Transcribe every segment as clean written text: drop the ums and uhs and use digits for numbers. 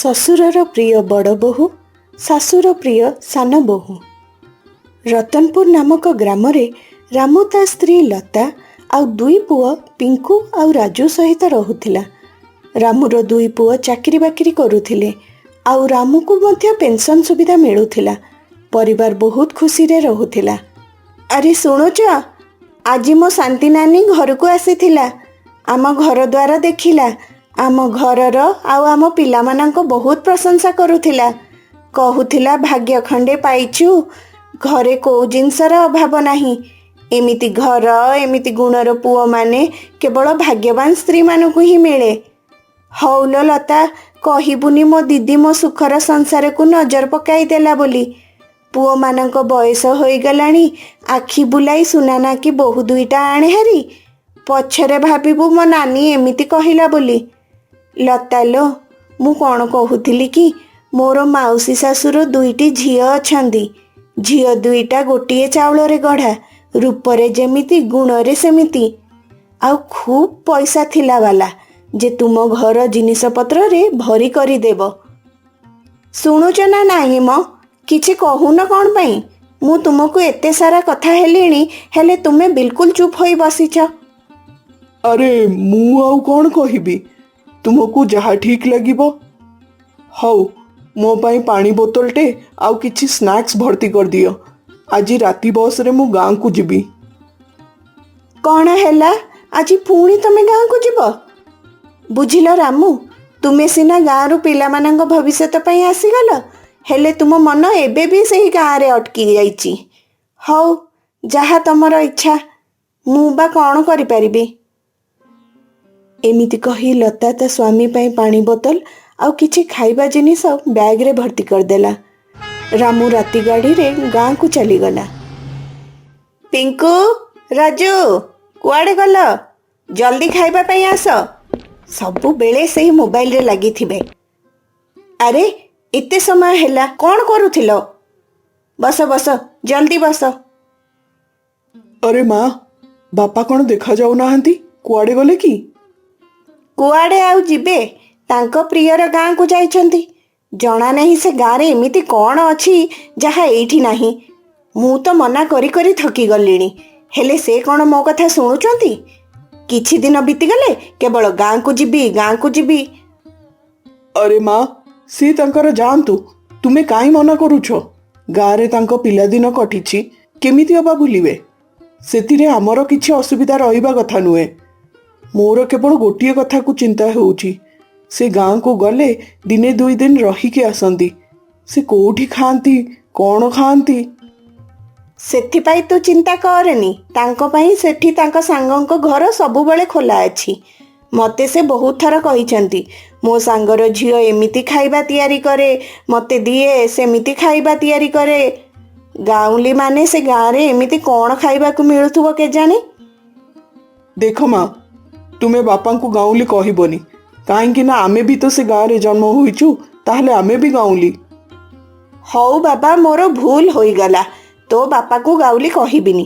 ଶଶୁରର ପ୍ରିୟ ବଡ଼ ବୋହୂ, ଶାଶୁର ପ୍ରିୟ ସାନ ବୋହୂ। ରତନପୁର ନାମକ ଗ୍ରାମରେ ରାମୁ ତା ସ୍ତ୍ରୀ ଲତା ଆଉ ଦୁଇ ପୁଅ ପିଙ୍କୁ ଆଉ ରାଜୁ ସହିତ ରହୁଥିଲା। ରାମୁର ଦୁଇ ପୁଅ ଚାକିରି ବାକିରି କରୁଥିଲେ ଆଉ ରାମୁକୁ ମଧ୍ୟ ପେନ୍ସନ୍ ସୁବିଧା ମିଳୁଥିଲା। ପରିବାର ବହୁତ ଖୁସିରେ ରହୁଥିଲା। ଆରେ ଶୁଣୁଛ, ଆଜି ମୋ ଶାନ୍ତି ନାନୀ ଘରକୁ ଆସିଥିଲା। ଆମ ଘର ଦ୍ୱାର ଦେଖିଲା। ଆମ ଘରର ଆଉ ଆମ ପିଲାମାନଙ୍କ ବହୁତ ପ୍ରଶଂସା କରୁଥିଲା। କହୁଥିଲା ଭାଗ୍ୟ ଖଣ୍ଡେ ପାଇଛୁ, ଘରେ କୋଉ ଜିନିଷର ଅଭାବ ନାହିଁ। ଏମିତି ଘର, ଏମିତି ଗୁଣର ପୁଅମାନେ କେବଳ ଭାଗ୍ୟବାନ ସ୍ତ୍ରୀମାନଙ୍କୁ ହିଁ ମିଳେ। ହଉଲୋ ଲତା, କହିବୁନି ମୋ ଦିଦି ମୋ ସୁଖର ସଂସାରକୁ ନଜର ପକାଇ ଦେଲା ବୋଲି। ପୁଅମାନଙ୍କ ବୟସ ହୋଇଗଲାଣି, ଆଖି ବୁଲାଇ ସୁନାନାକି ବୋହୂ ଦୁଇଟା ଆଣେ ହାରି। ପଛରେ ଭାବିବୁ ମୋ ନାନୀ ଏମିତି କହିଲା ବୋଲି। ଲତା ଲୋ, ମୁଁ କ'ଣ କହୁଥିଲି କି, ମୋର ମାଉସୀ ଶାଶୁର ଦୁଇଟି ଝିଅ ଅଛନ୍ତି। ଝିଅ ଦୁଇଟା ଗୋଟିଏ ଚାଉଳରେ ଗଢ଼ା, ରୂପରେ ଯେମିତି ଗୁଣରେ ସେମିତି, ଆଉ ଖୁବ୍ ପଇସା ଥିଲା ବାଲା, ଯେ ତୁମ ଘର ଜିନିଷପତ୍ରରେ ଭରି କରିଦେବ। ଶୁଣୁଛ ନା ନାହିଁ ମ, କିଛି କହୁନ କ'ଣ ପାଇଁ? ମୁଁ ତୁମକୁ ଏତେ ସାରା କଥା ହେଲିଣି, ହେଲେ ତୁମେ ବିଲକୁଲ ଚୁପ୍ ହୋଇ ବସିଛ। ଆରେ ମୁଁ ଆଉ କ'ଣ କହିବି, ତୁମକୁ ଯାହା ଠିକ୍ ଲାଗିବ। ହଉ, ମୋ ପାଇଁ ପାଣି ବୋତଲଟେ ଆଉ କିଛି ସ୍ନାକ୍ସ ଭର୍ତ୍ତି କରିଦିଅ। ଆଜି ରାତି ବସ୍ରେ ମୁଁ ଗାଁକୁ ଯିବି। କ'ଣ ହେଲା, ଆଜି ପୁଣି ତମେ ଗାଁକୁ ଯିବ? ବୁଝିଲ ରାମୁ, ତୁମେ ସିନା ଗାଁରୁ ପିଲାମାନଙ୍କ ଭବିଷ୍ୟତ ପାଇଁ ଆସିଗଲ, ହେଲେ ତୁମ ମନ ଏବେ ବି ସେହି ଗାଁରେ ଅଟକି ଯାଇଛି। ହଉ, ଯାହା ତମର ଇଚ୍ଛା, ମୁଁ ବା କ'ଣ କରିପାରିବି। ଏମିତି କହି ଲତା ତା ସ୍ୱାମୀ ପାଇଁ ପାଣି ବୋତଲ ଆଉ କିଛି ଖାଇବା ଜିନିଷ ବ୍ୟାଗ୍ରେ ଭର୍ତ୍ତି କରିଦେଲା। ରାମୁ ରାତି ଗାଡ଼ିରେ ଗାଁକୁ ଚାଲିଗଲା। ପିଙ୍କୁ, ରାଜୁ, କୁଆଡ଼େ ଗଲ? ଜଲ୍ଦି ଖାଇବା ପାଇଁ ଆସ। ସବୁବେଳେ ସେହି ମୋବାଇଲରେ ଲାଗିଥିବେ। ଆରେ ଏତେ ସମୟ ହେଲା କ'ଣ କରୁଥିଲ? ବସ ବସ, ଜଲ୍ଦି ବସ। ଆରେ ମା, ବାପା କ'ଣ ଦେଖାଯାଉନାହାନ୍ତି? କୁଆଡ଼େ ଗଲେ କି? କୁଆଡ଼େ ଆଉ ଯିବେ, ତାଙ୍କ ପ୍ରିୟର ଗାଁକୁ ଯାଇଛନ୍ତି। ଜଣା ନାହିଁ ସେ ଗାଁରେ ଏମିତି କ'ଣ ଅଛି ଯାହା ଏଇଠି ନାହିଁ। ମୁଁ ତ ମନା କରି କରି ଥକି ଗଲିଣି, ହେଲେ ସେ କ'ଣ ମୋ କଥା ଶୁଣୁଛନ୍ତି? କିଛି ଦିନ ବିତିଗଲେ କେବଳ ଗାଁକୁ ଯିବି, ଗାଁକୁ ଯିବି। ଆରେ ମା, ସେ ତାଙ୍କର ଯାଆନ୍ତୁ, ତୁମେ କାହିଁ ମନା କରୁଛ? ଗାଁରେ ତାଙ୍କ ପିଲାଦିନ କଟିଛି, କେମିତି ଅବା ଭୁଲିବେ? ସେଥିରେ ଆମର କିଛି ଅସୁବିଧା ରହିବା କଥା ନୁହେଁ। ମୋର କେବଳ ଗୋଟିଏ କଥାକୁ ଚିନ୍ତା ହେଉଛି, ସେ ଗାଁକୁ ଗଲେ ଦିନେ ଦୁଇ ଦିନ ରହିକି ଆସନ୍ତି। ସେ କୋଉଠି ଖାଆନ୍ତି, କ'ଣ ଖାଆନ୍ତି? ସେଥିପାଇଁ ତୁ ଚିନ୍ତା କରନି, ତାଙ୍କ ପାଇଁ ସେଠି ତାଙ୍କ ସାଙ୍ଗଙ୍କ ଘର ସବୁବେଳେ ଖୋଲା ଅଛି। ମୋତେ ସେ ବହୁତ ଥର କହିଛନ୍ତି, ମୋ ସାଙ୍ଗର ଝିଅ ଏମିତି ଖାଇବା ତିଆରି କରେ, ମୋତେ ଦିଏ, ସେମିତି ଖାଇବା ତିଆରି କରେ। ଗାଉଁଲି ମାନେ ସେ ଗାଁରେ ଏମିତି କ'ଣ ଖାଇବାକୁ ମିଳୁଥିବ କେଜାଣି? ଦେଖ ମା, ତୁମେ ବାପାଙ୍କୁ ଗାଉଁଲି କହିବନି, କାହିଁକି ନା ଆମେ ବି ତ ସେ ଗାଁରେ ଜନ୍ମ ହୋଇଛୁ, ତାହେଲେ ଆମେ ବି ଗାଉଁଲି। ହଉ ବାବା, ମୋର ଭୁଲ ହୋଇଗଲା। ତୋ ବାପାକୁ ଗାଉଁଲି କହିବିନି।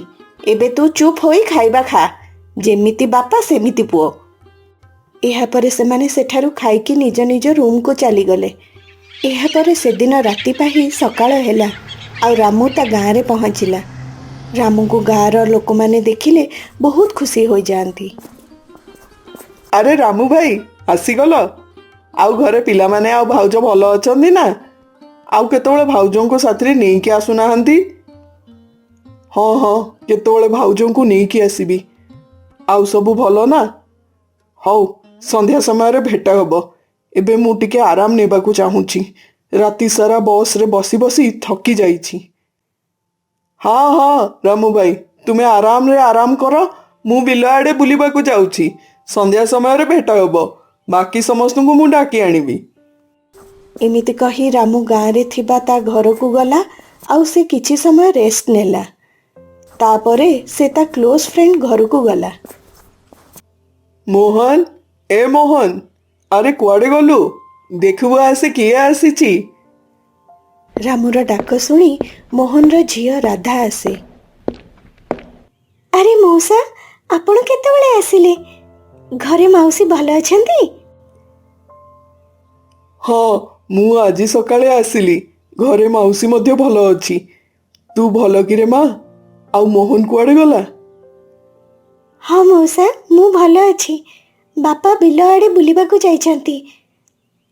ଏବେ ତୁ ଚୁପ୍ ହୋଇ ଖାଇବା ଖା। ଯେମିତି ବାପା ସେମିତି ପୁଅ। ଏହାପରେ ସେମାନେ ସେଠାରୁ ଖାଇକି ନିଜ ନିଜ ରୁମ୍କୁ ଚାଲିଗଲେ। ଏହାପରେ ସେଦିନ ରାତି ପାହି ସକାଳ ହେଲା, ଆଉ ରାମୁ ତା ଗାଁରେ ପହଞ୍ଚିଲା। ରାମୁକୁ ଗାଁର ଲୋକମାନେ ଦେଖିଲେ ବହୁତ ଖୁସି ହୋଇଯାଆନ୍ତି। ଆରେ ରାମୁ ଭାଇ, ଆସିଗଲ? ଆଉ ଘରେ ପିଲାମାନେ ଆଉ ଭାଉଜ ଭଲ ଅଛନ୍ତି ନା? ଆଉ କେତେବେଳେ ଭାଉଜଙ୍କୁ ସାଥିରେ ନେଇକି ଆସୁନାହାନ୍ତି? ହଁ ହଁ, କେତେବେଳେ ଭାଉଜଙ୍କୁ ନେଇକି ଆସିବି। ଆଉ ସବୁ ଭଲ ନା? ହଉ, ସନ୍ଧ୍ୟା ସମୟରେ ଭେଟ ହବ। ଏବେ ମୁଁ ଟିକେ ଆରାମ ନେବାକୁ ଚାହୁଁଛି। ରାତି ସାରା ବସ୍ରେ ବସି ବସି ଥକି ଯାଇଛି। ହଁ ହଁ ରାମୁ ଭାଇ, ତୁମେ ଆରାମରେ ଆରାମ କର। ମୁଁ ବିଲ ଆଡ଼େ ବୁଲିବାକୁ ଯାଉଛି। ସନ୍ଧ୍ୟା ସମୟରେ ଭେଟ ହେବ। ବାକି ସମସ୍ତଙ୍କୁ ମୁଁ ଡାକି ଆଣିବି। ଏମିତି କହି ରାମୁ ଗାଁରେ ଥିବା ତା ଘରକୁ ଗଲା, ଆଉ ସେ କିଛି ସମୟ ରେଷ୍ଟ ନେଲା। ତାପରେ ସେ ତା କ୍ଲୋଜ୍ ଫ୍ରେଣ୍ଡ ଘରକୁ ଗଲା। ମୋହନ, ଏ ମୋହନ, ଆରେ କୁଆଡ଼େ ଗଲୁ? ଦେଖିବୁ ଆସେ କିଏ ଆସିଛି। ରାମୁର ଡାକ ଶୁଣି ମୋହନର ଝିଅ ରାଧା ଆସେ। ଆରେ ମଉସା, ଆପଣ କେତେବେଳେ ଆସିଲେ? ଘରେ ମାଉସୀ ଭଲ ଅଛନ୍ତି? ହଁ, ମୁଁ ଆଜି ସକାଳେ ଆସିଲି। ଘରେ ମାଉସୀ ମଧ୍ୟ ଭଲ ଅଛି। ତୁ ଭଲ କିରେ ମା? ଆଉ ମୋହନ କୁଆଡ଼େ ଗଲା? ହଁ ମଉସା, ମୁଁ ଭଲ ଅଛି। ବାପା ବିଲ ଆଡ଼େ ବୁଲିବାକୁ ଯାଇଛନ୍ତି।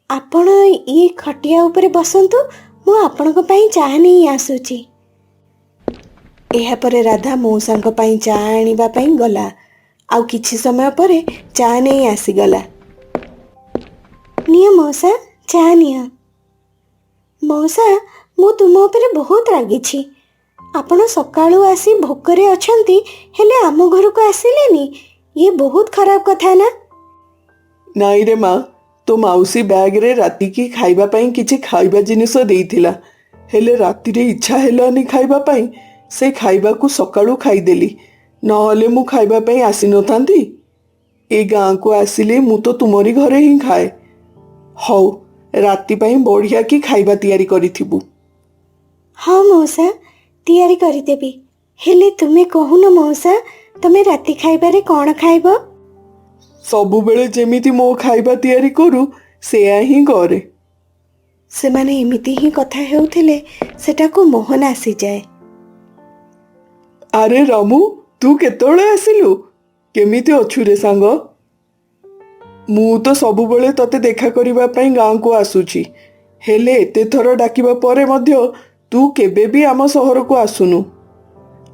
ଆପଣ ଏଇ ଖଟିଆ ଉପରେ ବସନ୍ତୁ, ମୁଁ ଆପଣଙ୍କ ପାଇଁ ଚାହା ନେଇ ଆସୁଛି। ଏହାପରେ ରାଧା ମଉସାଙ୍କ ପାଇଁ ଚା ଆଣିବା ପାଇଁ ଗଲା। ଆଉ କିଛି ସମୟ ପରେ ଚା ନେଇ ଆସିଗଲା। ନିଅ ମଉସା, ଚା ନିଅ। ମଉସା, ମୁଁ ତୁମ ଉପରେ ବହୁତ ରାଗିଛି। ଆପଣ ସକାଳୁ ଆସି ଭୋକରେ ଅଛନ୍ତି, ହେଲେ ଆମ ଘରକୁ ଆସିଲେନି। ଇଏ ବହୁତ ଖରାପ କଥା ନା। ନାଇଁରେ ମା, ତୋ ମାଉସୀ ବ୍ୟାଗରେ ରାତିକି ଖାଇବା ପାଇଁ କିଛି ଖାଇବା ଜିନିଷ ଦେଇଥିଲା। ହେଲେ ରାତିରେ ଇଚ୍ଛା ହେଲାନି ଖାଇବା ପାଇଁ। ସେ ଖାଇବାକୁ ସକାଳୁ ଖାଇଦେଲି। ନହେଲେ ମୁଁ ଖାଇବା ପାଇଁ ଆସିନଥାନ୍ତି। ଏ ଗାଁକୁ ଆସିଲେ ମୁଁ ତ ତୁମରି ଘରେ ହିଁ ଖାଏ। ହଉ, ରାତି ପାଇଁ ବଢ଼ିଆ କି ଖାଇବା ତିଆରି କରିଥିବୁ। ହଁ ମଉସା, ତିଆରି କରିଦେବି। ହେଲେ ତୁମେ କହୁନ ମଉସା, ତମେ ରାତି ଖାଇବାରେ କ'ଣ ଖାଇବ? ସବୁବେଳେ ଯେମିତି ମୋ ଖାଇବା ତିଆରି କରୁ, ସେୟା ହିଁ କରେ। ସେମାନେ ଏମିତି ହିଁ କଥା ହେଉଥିଲେ, ସେଟାକୁ ମୋହନ ଆସିଯାଏ। ଆରେ ରାମୁ, ତୁ କେତେବେଳେ ଆସିଲୁ? କେମିତି ଅଛୁ ରେ ସାଙ୍ଗ? ମୁଁ ତ ସବୁବେଳେ ତତେ ଦେଖା କରିବା ପାଇଁ ଗାଁକୁ ଆସୁଛି। ହେଲେ ଏତେ ଥର ଡାକିବା ପରେ ମଧ୍ୟ ତୁ କେବେ ବି ଆମ ସହରକୁ ଆସୁନୁ।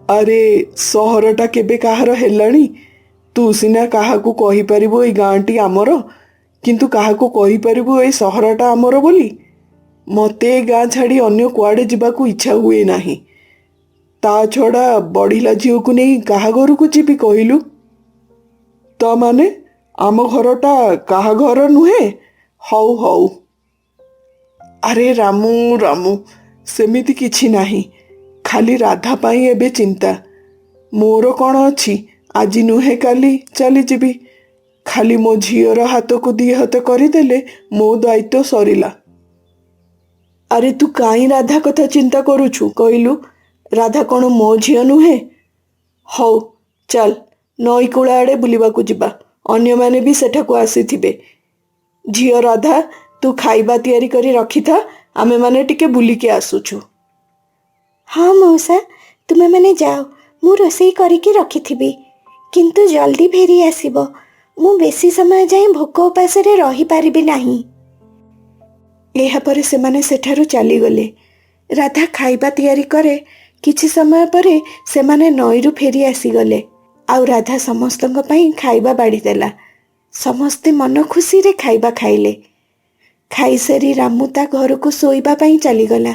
ଆରେ, ସହରଟା କେବେ କାହାର ହେଲାଣି? ତୁ ସିନା କାହାକୁ କହିପାରିବୁ ଏଇ ଗାଁଟି ଆମର, କିନ୍ତୁ କାହାକୁ କହିପାରିବୁ ଏଇ ସହରଟା ଆମର ବୋଲି? ମୋତେ ଏ ଗାଁ ଛାଡ଼ି ଅନ୍ୟ କୁଆଡ଼େ ଯିବାକୁ ଇଚ୍ଛା ହୁଏ ନାହିଁ। ତା ଛଡ଼ା ବଢ଼ିଲା ଝିଅକୁ ନେଇ କାହା ଘରକୁ ଯିବି କହିଲୁ? ତା ମାନେ ଆମ ଘରଟା କାହା ଘର ନୁହେଁ? ହଉ ହଉ। ଆରେ ରାମୁ ରାମୁ, ସେମିତି କିଛି ନାହିଁ। ଖାଲି ରାଧା ପାଇଁ ଏବେ ଚିନ୍ତା। ମୋର କ'ଣ ଅଛି, ଆଜି ନୁହେଁ କାଲି ଚାଲିଯିବି। ଖାଲି ମୋ ଝିଅର ହାତକୁ ଦି ହାତ କରିଦେଲେ ମୋ ଦାୟିତ୍ୱ ସରିଲା। ଆରେ ତୁ କାହିଁ ରାଧା କଥା ଚିନ୍ତା କରୁଛୁ କହିଲୁ? ରାଧା କ'ଣ ମୋ ଝିଅ ନୁହେଁ? ହଉ, ଚାଲ ନଈ କୂଳ ଆଡ଼େ ବୁଲିବାକୁ ଯିବା। ଅନ୍ୟମାନେ ବି ସେଠାକୁ ଆସିଥିବେ। ଝିଅ ରାଧା, ତୁ ଖାଇବା ତିଆରି କରି ରଖିଥା, ଆମେମାନେ ଟିକେ ବୁଲିକି ଆସୁଛୁ। ହଁ ମଉସା, ତୁମେମାନେ ଯାଅ, ମୁଁ ରୋଷେଇ କରିକି ରଖିଥିବି। କିନ୍ତୁ ଜଲ୍ଦି ଫେରି ଆସିବ। ମୁଁ ବେଶୀ ସମୟ ଯାଏଁ ଭୋକ ଉପାସରେ ରହିପାରିବି ନାହିଁ। ଏହାପରେ ସେମାନେ ସେଠାରୁ ଚାଲିଗଲେ। ରାଧା ଖାଇବା ତିଆରି କରେ। କିଛି ସମୟ ପରେ ସେମାନେ ନଈରୁ ଫେରି ଆସିଗଲେ। ଆଉ ରାଧା ସମସ୍ତଙ୍କ ପାଇଁ ଖାଇବା ବାଢ଼ିଦେଲା। ସମସ୍ତେ ମନ ଖୁସିରେ ଖାଇବା ଖାଇଲେ। ଖାଇସାରି ରାମୁ ତା ଘରକୁ ଶୋଇବା ପାଇଁ ଚାଲିଗଲା।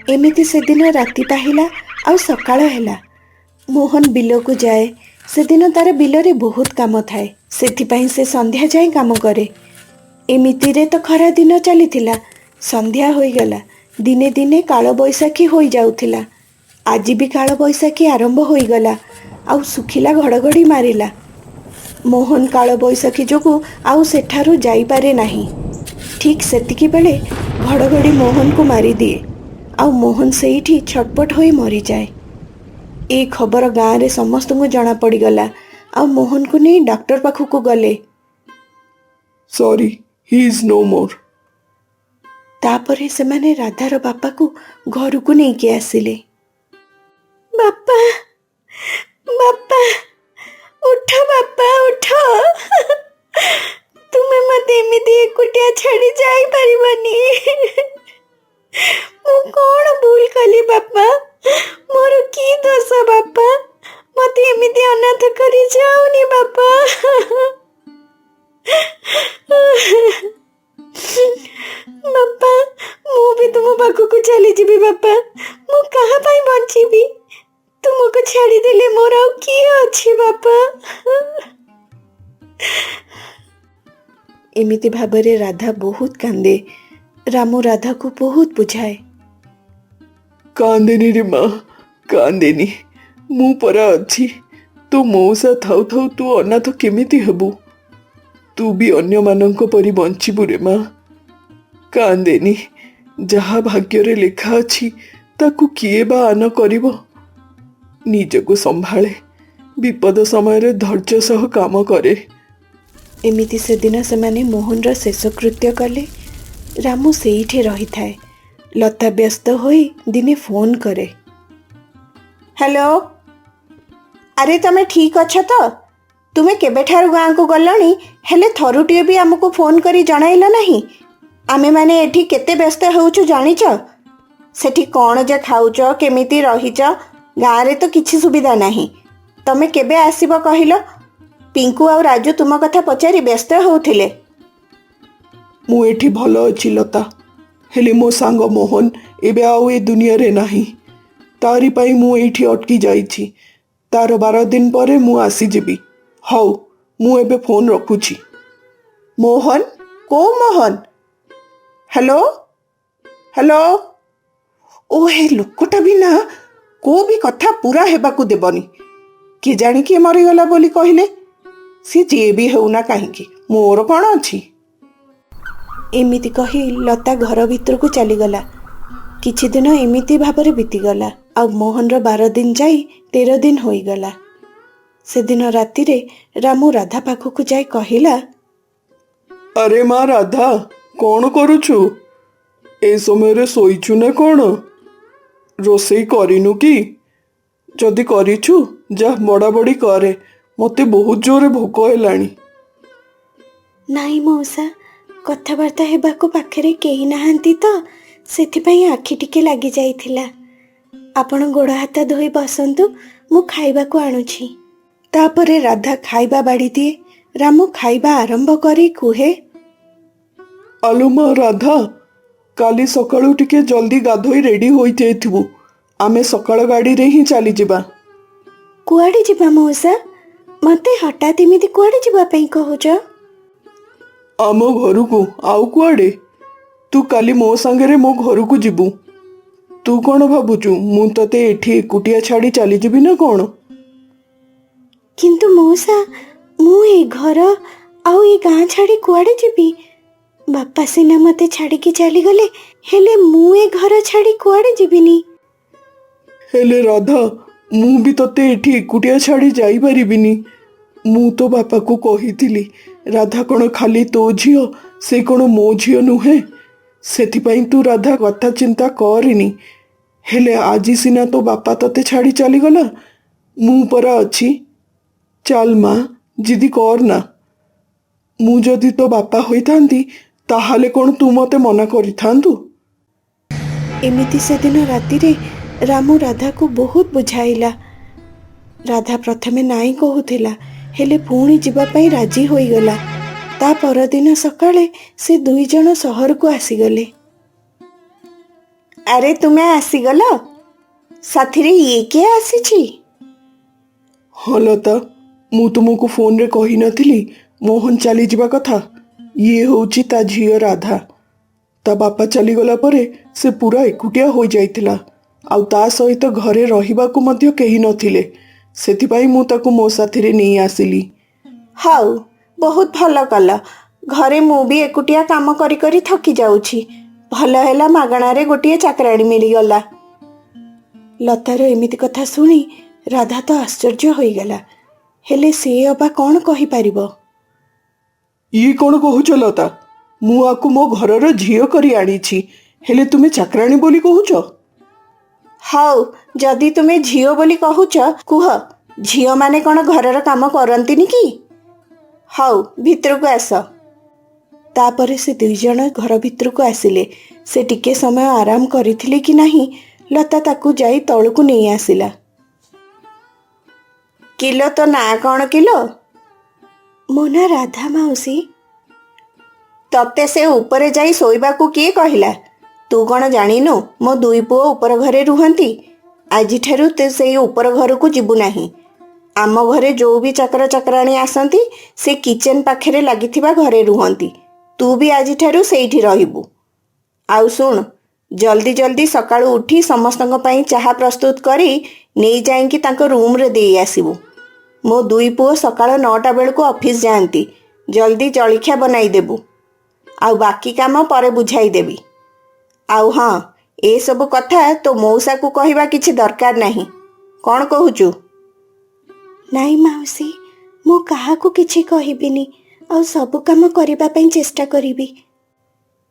ଏମିତି ସେଦିନ ରାତି ପାହିଲା ଆଉ ସକାଳ ହେଲା। ମୋହନ ବିଲକୁ ଯାଏ। ସେଦିନ ତାର ବିଲରେ ବହୁତ କାମ ଥାଏ। ସେଥିପାଇଁ ସେ ସନ୍ଧ୍ୟା ଯାଏଁ କାମ କରେ। ଏମିତିରେ ତ ଖରା ଦିନ ଚାଲିଥିଲା। ସନ୍ଧ୍ୟା ହୋଇଗଲା। ଦିନେ ଦିନେ କାଳବୈଶାଖୀ ହୋଇଯାଉଥିଲା। ଆଜି ବି କାଳବୈଶାଖୀ ଆରମ୍ଭ ହୋଇଗଲା। ଆଉ ଶୁଖିଲା ଘଡ଼ଘଡ଼ି ମାରିଲା। ମୋହନ କାଳବୈଶାଖୀ ଯୋଗୁଁ ଆଉ ସେଠାରୁ ଯାଇପାରେ ନାହିଁ। ଠିକ୍ ସେତିକି ବେଳେ ଘଡ଼ଘଡ଼ି ମୋହନକୁ ମାରିଦିଏ। ଆଉ ମୋହନ ସେଇଠି ଛଟପଟ ହୋଇ ମରିଯାଏ। ଏ ଖବର ଗାଁରେ ସମସ୍ତଙ୍କୁ ଜଣାପଡ଼ିଗଲା। ଆଉ ମୋହନକୁ ନେଇ ଡାକ୍ତର ପାଖକୁ ଗଲେ। ସରି, ହି ଇଜ୍ ନୋ ମୋର୍। ତାପରେ ସେମାନେ ରାଧାର ବାପାକୁ ଘରକୁ ନେଇକି ଆସିଲେ। ବାପା, ବାପା, ଉଠ ବାପା, ଉଠ। ତୁମେ ମୋତେ ଏମିତି ଏକୁଟିଆ ଛାଡ଼ି ଯାଇପାରିବନି। ମୁଁ କ'ଣ ଭୁଲ କଲି ବାପା? ମୋର କି ଦୋଷ ବାପା? ମୋତେ ଏମିତି ଅନାଥ କରି ଯାଅନି ବାପା। ବାପା, ମୁଁ ବି ତୁମ ପାଖକୁ ଚାଲିଯିବି ବାପା। ମୁଁ କାହା ପାଇଁ ବଞ୍ଚିବି? ତୁମକୁ ଛାଡ଼ିଦେଲେ ମୋର ଆଉ କିଏ ଅଛି ବାପା? ଏମିତି ଭାବରେ ରାଧା ବହୁତ କାନ୍ଦେ। ରାମୁ ରାଧାକୁ ବହୁତ ବୁଝାଏ। କାନ୍ଦେନି ରେ ମା, କାନ୍ଦେନି। ମୁଁ ପରା ଅଛି। ତୋ ମଉସା ଥାଉ ଥାଉ ତୁ ଅନାଥ କେମିତି ହେବୁ? ତୁ ବି ଅନ୍ୟମାନଙ୍କ ପରି ବଞ୍ଚିବୁ ରେ ମା। କାନ୍ଦେନି। ଯାହା ଭାଗ୍ୟରେ ଲେଖା ଅଛି ତାକୁ କିଏ ବା ଆନ କରିବ? ନିଜକୁ ସମ୍ଭାଳେ। ବିପଦ ସମୟରେ ଧୈର୍ଯ୍ୟ ସହ କାମ କରେ। ଏମିତି ସେଦିନ ସେମାନେ ମୋହନର ଶେଷକୃତ୍ୟ କଲେ। ରାମୁ ସେଇଠି ରହିଥାଏ। ଲତା ବ୍ୟସ୍ତ ହୋଇ ଦିନେ ଫୋନ୍ କରେ। ହ୍ୟାଲୋ, ଆରେ ତମେ ଠିକ୍ ଅଛ ତ? ତୁମେ କେବେଠାରୁ ଗାଁକୁ ଗଲଣି, ହେଲେ ଥରୁଟିଏ ବି ଆମକୁ ଫୋନ୍ କରି ଜଣାଇଲ ନାହିଁ। ଆମେମାନେ ଏଠି କେତେ ବ୍ୟସ୍ତ ହେଉଛୁ ଜାଣିଛ? ସେଠି କ'ଣ ଯେ ଖାଉଛ, କେମିତି ରହିଛ? ଗାଁରେ ତ କିଛି ସୁବିଧା ନାହିଁ। ତମେ କେବେ ଆସିବ କହିଲ? ପିଙ୍କୁ ଆଉ ରାଜୁ ତୁମ କଥା ପଚାରି ବ୍ୟସ୍ତ ହେଉଥିଲେ। ମୁଁ ଏଠି ଭଲ ଅଛି ଲତା, ହେଲେ ମୋ ସାଙ୍ଗ ମୋହନ ଏବେ ଆଉ ଏ ଦୁନିଆରେ ନାହିଁ। ତାରି ପାଇଁ ମୁଁ ଏଇଠି ଅଟକି ଯାଇଛି। ତାର 12 ଦିନ ପରେ ମୁଁ ଆସିଯିବି। ହଉ, ମୁଁ ଏବେ ଫୋନ୍ ରଖୁଛି। ମୋହନ? କୋଉ ମୋହନ? Hello hello. ଓ ହେ ଲୋକଟା ବି ନା କୋଉ ବି କଥା ପୁରା ହେବାକୁ ଦେବନି। କିଏ ଜାଣିକି ମରିଗଲା ବୋଲି କହିଲେ? ସିଏ ଯିଏ ବି ହେଉନା କାହିଁକି, ମୋର କ'ଣ ଅଛି? ଏମିତି କହି ଲତା ଘର ଭିତରକୁ ଚାଲିଗଲା। କିଛି ଦିନ ଏମିତି ଭାବରେ ବିତିଗଲା। ଆଉ ମୋହନର 12 ଦିନ ଯାଇ 13 ଦିନ ହୋଇଗଲା। ସେଦିନ ରାତିରେ ରାମୁ ରାଧା ପାଖକୁ ଯାଇ କହିଲା, ଆରେ ମା ରାଧା, କ'ଣ କରୁଛୁ? ଏ ସମୟରେ ଶୋଇଛୁ ନା କ'ଣ? ରୋଷେଇ କରିନୁ କି? ଯଦି କରିଛୁ ଯା ବଡ଼ାବଡ଼ି କରେ, ମୋତେ ବହୁତ ଜୋରରେ ଭୋକ ହେଲାଣି। ନାଇଁ ମଉସା, କଥାବାର୍ତ୍ତା ହେବାକୁ ପାଖରେ କେହି ନାହାନ୍ତି ତ, ସେଥିପାଇଁ ଆଖି ଟିକେ ଲାଗିଯାଇଥିଲା। ଆପଣ ଗୋଡ଼ ହାତ ଧୋଇ ବସନ୍ତୁ, ମୁଁ ଖାଇବାକୁ ଆଣୁଛି। ତାପରେ ରାଧା ଖାଇବା ବାଢ଼ି ଦିଏ। ରାମୁ ଖାଇବା ଆରମ୍ଭ କରି କୁହେ, ଆଲୋ ମା ରାଧା, କାଲି ସକାଳୁ ଟିକେ ଜଲ୍ଦି ଗାଧୋଇ ରେଡ଼ି ହୋଇଯାଇଥିବୁ। ଆମେ ସକାଳ ଗାଡ଼ିରେ ହିଁ ଚାଲିଯିବା। କୁଆଡ଼େ ଯିବା ମଉସା? ମୋତେ ହଠାତ୍ ଏମିତି କୁଆଡ଼େ ଯିବା ପାଇଁ କହୁଛ? ଆମ ଘରକୁ। ଆଉ କୁଆଡ଼େ? ତୁ କାଲି ମୋ ସାଙ୍ଗରେ ମୋ ଘରକୁ ଯିବୁ। ତୁ କ'ଣ ଭାବୁଛୁ ମୁଁ ତତେ ଏଠି ଏକୁଟିଆ ଛାଡ଼ି ଚାଲିଯିବି ନା କ'ଣ? କିନ୍ତୁ ମଉସା, ମୁଁ ଏ ଘର ଆଉ ଏ ଗାଁ ଛାଡ଼ି କୁଆଡ଼େ ଯିବି? ବାପା ସିନା ମୋତେ ଛାଡ଼ିକି ଚାଲିଗଲେ, ହେଲେ ମୁଁ ଏ ଘର ଛାଡ଼ି କୁଆଡ଼େ ଯିବିନି। ହେଲେ ରାଧା, ମୁଁ ବି ତତେ ଏଠି ଏକୁଟିଆ ଛାଡ଼ି ଯାଇପାରିବିନି। ମୁଁ ତ ବାପାକୁ କହିଥିଲି, ରାଧା କ'ଣ ଖାଲି ତୋ ଝିଅ, ସେ କ'ଣ ମୋ ଝିଅ ନୁହେଁ? ସେଥିପାଇଁ ତୁ ରାଧା କଥା ଚିନ୍ତା କରିନି। ହେଲେ ଆଜି ସିନା ତୋ ବାପା ତତେ ଛାଡ଼ି ଚାଲିଗଲା, ମୁଁ ପରା ଅଛି। ଚାଲ ମା, ଜିଦି କରନା। ମୁଁ ଯଦି ତୋ ବାପା ହୋଇଥାନ୍ତି, ତାହେଲେ କ'ଣ ତୁ ମୋତେ ମନା କରିଥାନ୍ତୁ? ଏମିତି ସେଦିନ ରାତିରେ ରାମୁ ରାଧାକୁ ବହୁତ ବୁଝାଇଲା। ରାଧା ପ୍ରଥମେ ନାଇଁ କହୁଥିଲା, ହେଲେ ପୁଣି ଯିବା ପାଇଁ ରାଜି ହୋଇଗଲା। ତା ପରଦିନ ସକାଳେ ସେ 2 ଜଣ ସହରକୁ ଆସିଗଲେ। ଆରେ ତୁମେ ଆସିଗଲ? ସାଥିରେ ଇଏ କିଏ ଆସିଛି? ହଁ ଲତା, ମୁଁ ତୁମକୁ ଫୋନରେ କହିନଥିଲି ମୋହନ ଚାଲିଯିବା କଥା? ଇଏ ହେଉଛି ତା ଝିଅ ରାଧା। ତା ବାପା ଚାଲିଗଲା ପରେ ସେ ପୁରା ଏକୁଟିଆ ହୋଇଯାଇଥିଲା। ଆଉ ତା ସହିତ ଘରେ ରହିବାକୁ ମଧ୍ୟ କେହି ନଥିଲେ। ସେଥିପାଇଁ ମୁଁ ତାକୁ ମୋ ସାଥିରେ ନେଇ ଆସିଲି। ହଉ, ବହୁତ ଭଲ କଲ। ଘରେ ମୁଁ ବି ଏକୁଟିଆ କାମ କରି କରି ଥକି ଯାଉଛି। ଭଲ ହେଲା ମାଗଣାରେ ଗୋଟିଏ ଚାକରାଣୀ ମିଳିଗଲା। ଲତାର ଏମିତି କଥା ଶୁଣି ରାଧା ତ ଆଶ୍ଚର୍ଯ୍ୟ ହୋଇଗଲା। ହେଲେ ସେ ଅବା କ'ଣ କହିପାରିବ? ଇଏ କ'ଣ କହୁଛ ଲତା? ମୁଁ ଆକୁ ମୋ ଘରର ଝିଅ କରି ଆଣିଛି, ହେଲେ ତୁମେ ଚାକରାଣୀ ବୋଲି କହୁଛ? ହଉ, ଯଦି ତୁମେ ଝିଅ ବୋଲି କହୁଛ, କୁହ, ଝିଅମାନେ କ'ଣ ଘରର କାମ କରନ୍ତିନି କି? ହଉ, ଭିତରକୁ ଆସ। ତାପରେ ସେ 2 ଜଣ ଘର ଭିତରକୁ ଆସିଲେ। ସେ ଟିକେ ସମୟ ଆରାମ କରିଥିଲେ କି ନାହିଁ, ଲତା ତାକୁ ଯାଇ ତଳକୁ ନେଇ ଆସିଲା। କିଲୋ, ତୋ ନାଁ କ'ଣ କିଲୋ? ମୋ ନାଁ ରାଧା ମାଉସୀ। ତତେ ସେ ଉପରେ ଯାଇ ଶୋଇବାକୁ କିଏ କହିଲା? ତୁ କ'ଣ ଜାଣିନୁ ମୋ 2 ପୁଅ ଉପର ଘରେ ରୁହନ୍ତି? ଆଜିଠାରୁ ତୁ ସେଇ ଉପର ଘରକୁ ଯିବୁ ନାହିଁ। ଆମ ଘରେ ଯୋଉ ବି ଚାକର ଚାକରାଣୀ ଆସନ୍ତି, ସେ କିଚେନ୍ ପାଖରେ ଲାଗିଥିବା ଘରେ ରୁହନ୍ତି। ତୁ ବି ଆଜିଠାରୁ ସେଇଠି ରହିବୁ। ଆଉ ଶୁଣ, ଜଲ୍ଦି ଜଲ୍ଦି ସକାଳୁ ଉଠି ସମସ୍ତଙ୍କ ପାଇଁ ଚାହା ପ୍ରସ୍ତୁତ କରି ନେଇ ଯାଇକି ତାଙ୍କ ରୁମ୍ରେ ଦେଇ ଆସିବୁ। ମୋ 2 ପୁଅ ସକାଳ 9ଟା ବେଳକୁ ଅଫିସ୍ ଯାଆନ୍ତି। ଜଲ୍ଦି ଜଳଖିଆ ବନାଇଦେବୁ। ଆଉ ବାକି କାମ ପରେ ବୁଝାଇଦେବି। ଆଉ ହଁ, ଏସବୁ କଥା ତୋ ମଉସାକୁ କହିବା କିଛି ଦରକାର ନାହିଁ। କ'ଣ କହୁଛୁ? ନାଇଁ ମାଉସୀ, ମୁଁ କାହାକୁ କିଛି କହିବିନି। ଆଉ ସବୁ କାମ କରିବା ପାଇଁ ଚେଷ୍ଟା କରିବି।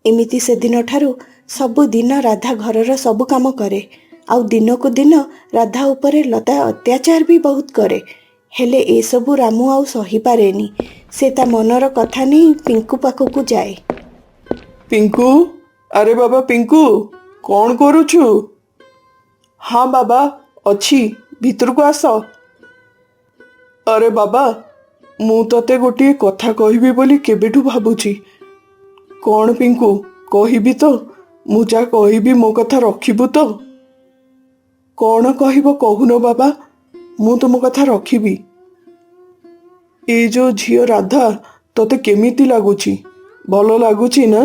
ଏମିତି ସେଦିନଠାରୁ ସବୁଦିନ ରାଧା ଘରର ସବୁ କାମ କରେ। ଆଉ ଦିନକୁ ଦିନ ରାଧା ଉପରେ ଲତା ଅତ୍ୟାଚାର ବି ବହୁତ କରେ। ହେଲେ ଏସବୁ ରାମୁ ଆଉ ସହିପାରେନି। ସେ ତା ମନର କଥା ନେଇ ପିଙ୍କୁ ପାଖକୁ ଯାଏ। ପିଙ୍କୁ, ଆରେ ବାବା ପିଙ୍କୁ, କ'ଣ କରୁଛୁ? ହଁ ବାବା, ଅଛି, ଭିତରକୁ ଆସ। ଆରେ ବାବା, ମୁଁ ତତେ ଗୋଟିଏ କଥା କହିବି ବୋଲି କେବେଠୁ ଭାବୁଛି। କ'ଣ ପିଙ୍କୁ, କହିବି ତ? ମୁଁ ଯାହା କହିବି ମୋ କଥା ରଖିବୁ ତ? କ'ଣ କହିବ କହୁନ ବାବା, ମୁଁ ତୁମ କଥା ରଖିବି। ଏ ଯୋଉ ଝିଅ ରାଧା ତତେ କେମିତି ଲାଗୁଛି? ଭଲ ଲାଗୁଛି ନା?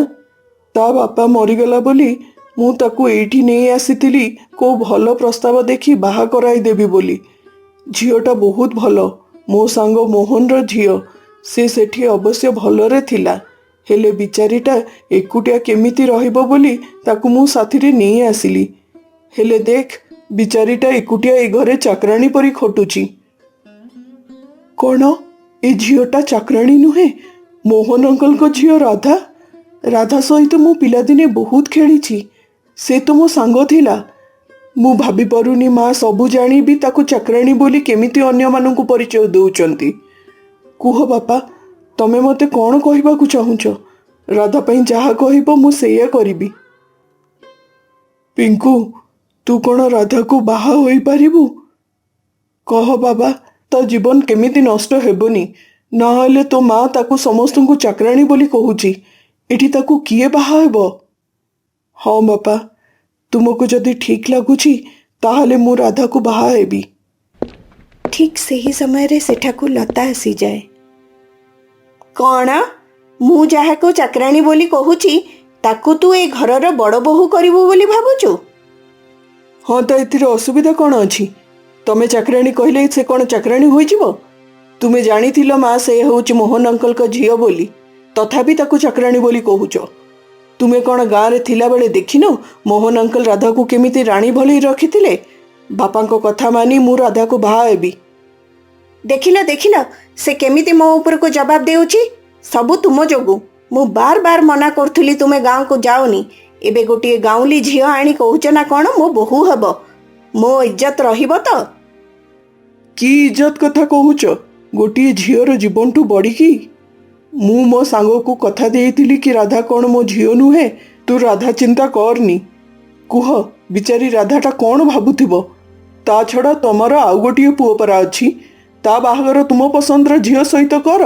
ତା ବାପା ମରିଗଲା ବୋଲି ମୁଁ ତାକୁ ଏଇଠି ନେଇ ଆସିଥିଲି କୋଉ ଭଲ ପ୍ରସ୍ତାବ ଦେଖି ବାହା କରାଇଦେବି ବୋଲି। ଝିଅଟା ବହୁତ ଭଲ, ମୋ ସାଙ୍ଗ ମୋହନର ଝିଅ। ସେ ସେଠି ଅବଶ୍ୟ ଭଲରେ ଥିଲା, ହେଲେ ବିଚାରୀଟା ଏକୁଟିଆ କେମିତି ରହିବ ବୋଲି ତାକୁ ମୁଁ ସାଥିରେ ନେଇ ଆସିଲି। ହେଲେ ଦେଖ, ବିଚାରୀଟା ଏକୁଟିଆ ଏ ଘରେ ଚାକରାଣୀ ପରି ଖଟୁଛି। କ'ଣ ଏ ଝିଅଟା ଚାକରାଣୀ ନୁହେଁ? ମୋହନ ଅଙ୍କଲଙ୍କ ଝିଅ ରାଧା। ରାଧା ସହିତ ମୁଁ ପିଲାଦିନେ ବହୁତ ଖେଳିଛି। ସେ ତ ମୋ ସାଙ୍ଗ ଥିଲା। ମୁଁ ଭାବିପାରୁନି ମା ସବୁ ଜାଣି ବି ତାକୁ ଚାକରାଣୀ ବୋଲି କେମିତି ଅନ୍ୟମାନଙ୍କୁ ପରିଚୟ ଦେଉଛନ୍ତି। କୁହ ବାପା, ତମେ ମୋତେ କ'ଣ କହିବାକୁ ଚାହୁଁଛ? ରାଧା ପାଇଁ ଯାହା କହିବ ମୁଁ ସେଇଆ କରିବି। ପିଙ୍କୁ, ତୁ କ'ଣ ରାଧାକୁ ବାହା ହୋଇପାରିବୁ? କହ ବାବା, ତା ଜୀବନ କେମିତି ନଷ୍ଟ ହେବନି? ନହେଲେ ତୋ ମା ତାକୁ ସମସ୍ତଙ୍କୁ ଚାକରାଣୀ ବୋଲି କହୁଛି। ଏଠି ତାକୁ କିଏ ବାହା ହେବ? ହଁ ବାପା, ତୁମକୁ ଯଦି ଠିକ୍ ଲାଗୁଛି ତାହେଲେ ମୁଁ ରାଧାକୁ ବାହା ହେବି। ଠିକ୍ ସେହି ସମୟରେ ସେଠାକୁ ଲତା ଆସିଯାଏ। କ'ଣ? ମୁଁ ଯାହାକୁ ଚାକରାଣୀ ବୋଲି କହୁଛି ତାକୁ ତୁ ଏ ଘରର ବଡ଼ ବୋହୂ କରିବୁ ବୋଲି ଭାବୁଛୁ? ହଁ, ତ ଏଥିରେ ଅସୁବିଧା କ'ଣ ଅଛି? ତମେ ଚାକରାଣୀ କହିଲେ ସେ କ'ଣ ଚାକରାଣୀ ହୋଇଯିବ? ତୁମେ ଜାଣିଥିଲ ମା ସେ ହେଉଛି ମୋହନ ଅଙ୍କଲଙ୍କ ଝିଅ ବୋଲି, ତଥାପି ତାକୁ ଚାକରାଣୀ ବୋଲି କହୁଛ। ତୁମେ କ'ଣ ଗାଁରେ ଥିଲାବେଳେ ଦେଖିନ ମୋହନ ଅଙ୍କଲ ରାଧାକୁ କେମିତି ରାଣୀ ଭଳି ରଖିଥିଲେ? ବାପାଙ୍କ କଥା ମାନି ମୁଁ ରାଧାକୁ ବାହା ହେବି। ଦେଖିଲ ଦେଖିଲ, ସେ କେମିତି ମୋ ଉପରକୁ ଜବାବ ଦେଉଛି? ସବୁ ତୁମ ଯୋଗୁଁ। ମୁଁ ବାର ବାର ମନା କରୁଥିଲି ତୁମେ ଗାଁକୁ ଯାଅନି। ଏବେ ଗୋଟିଏ ଗାଉଁଲି ଝିଅ ଆଣି କହୁଛ ନା କ'ଣ ମୋ ବୋହୂ ହେବ? ମୋ ଇଜ୍ଜତ ରହିବ ତ? କି ଇଜ୍ଜତ କଥା କହୁଛ? ଗୋଟିଏ ଝିଅର ଜୀବନଠୁ ବଢ଼ିକି? ମୁଁ ମୋ ସାଙ୍ଗକୁ କଥା ଦେଇଥିଲି କି ରାଧା କ'ଣ ମୋ ଝିଅ ନୁହେଁ? ତୁ ରାଧା ଚିନ୍ତା କରନି। କୁହ, ବିଚାରୀ ରାଧାଟା କ'ଣ ଭାବୁଥିବ? ତା ଛଡ଼ା ତମର ଆଉ ଗୋଟିଏ ପୁଅ ପରା ଅଛି। ତା ବାହାଘର ତୁମ ପସନ୍ଦର ଝିଅ ସହିତ କର।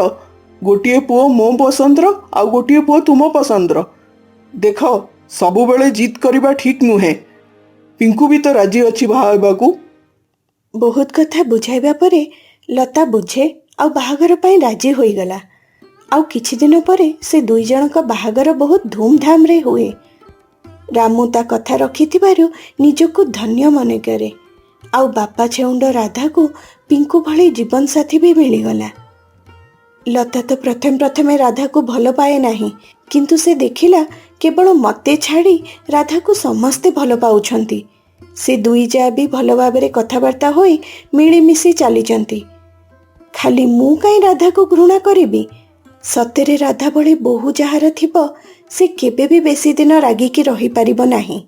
ଗୋଟିଏ ପୁଅ ମୋ ପସନ୍ଦର, ଆଉ ଗୋଟିଏ ପୁଅ ତୁମ ପସନ୍ଦର। ଦେଖ, ସବୁବେଳେ ଜିଦ୍ କରିବା ଠିକ୍ ନୁହେଁ। ପିଙ୍କୁ ବି ତ ରାଜି ଅଛି ବାହା ହେବାକୁ। ବହୁତ କଥା ବୁଝାଇବା ପରେ ଲତା ବୁଝେ ଆଉ ବାହାଘର ପାଇଁ ରାଜି ହୋଇଗଲା। ଆଉ କିଛି ଦିନ ପରେ ସେ ଦୁଇ ଜଣଙ୍କ ବାହାଘର ବହୁତ ଧୁମଧାମରେ ହୁଏ। ରାମୁ ତା କଥା ରଖିଥିବାରୁ ନିଜକୁ ଧନ୍ୟ ମନେ କରେ। ଆଉ ବାପା ଛେଉଣ୍ଡ ରାଧାକୁ ପିଙ୍କୁ ଭଳି ଜୀବନସାଥୀ ବି ମିଳିଗଲା। ଲତା ତ ପ୍ରଥମେ ରାଧାକୁ ଭଲ ପାଏ ନାହିଁ, କିନ୍ତୁ ସେ ଦେଖିଲା କେବଳ ମୋତେ ଛାଡ଼ି ରାଧାକୁ ସମସ୍ତେ ଭଲ ପାଉଛନ୍ତି। ସେ ଦୁଇ ଯା ବି ଭଲ ଭାବରେ କଥାବାର୍ତ୍ତା ହୋଇ ମିଳିମିଶି ଚାଲିଛନ୍ତି। ଖାଲି ମୁଁ କାହିଁ ରାଧାକୁ ଘୃଣା କରିବି? ସତରେ ରାଧା ଭଳି ବୋହୂ ଯାହାର ଥିବ ସେ କେବେ ବି ବେଶୀ ଦିନ ରାଗିକି ରହିପାରିବ ନାହିଁ।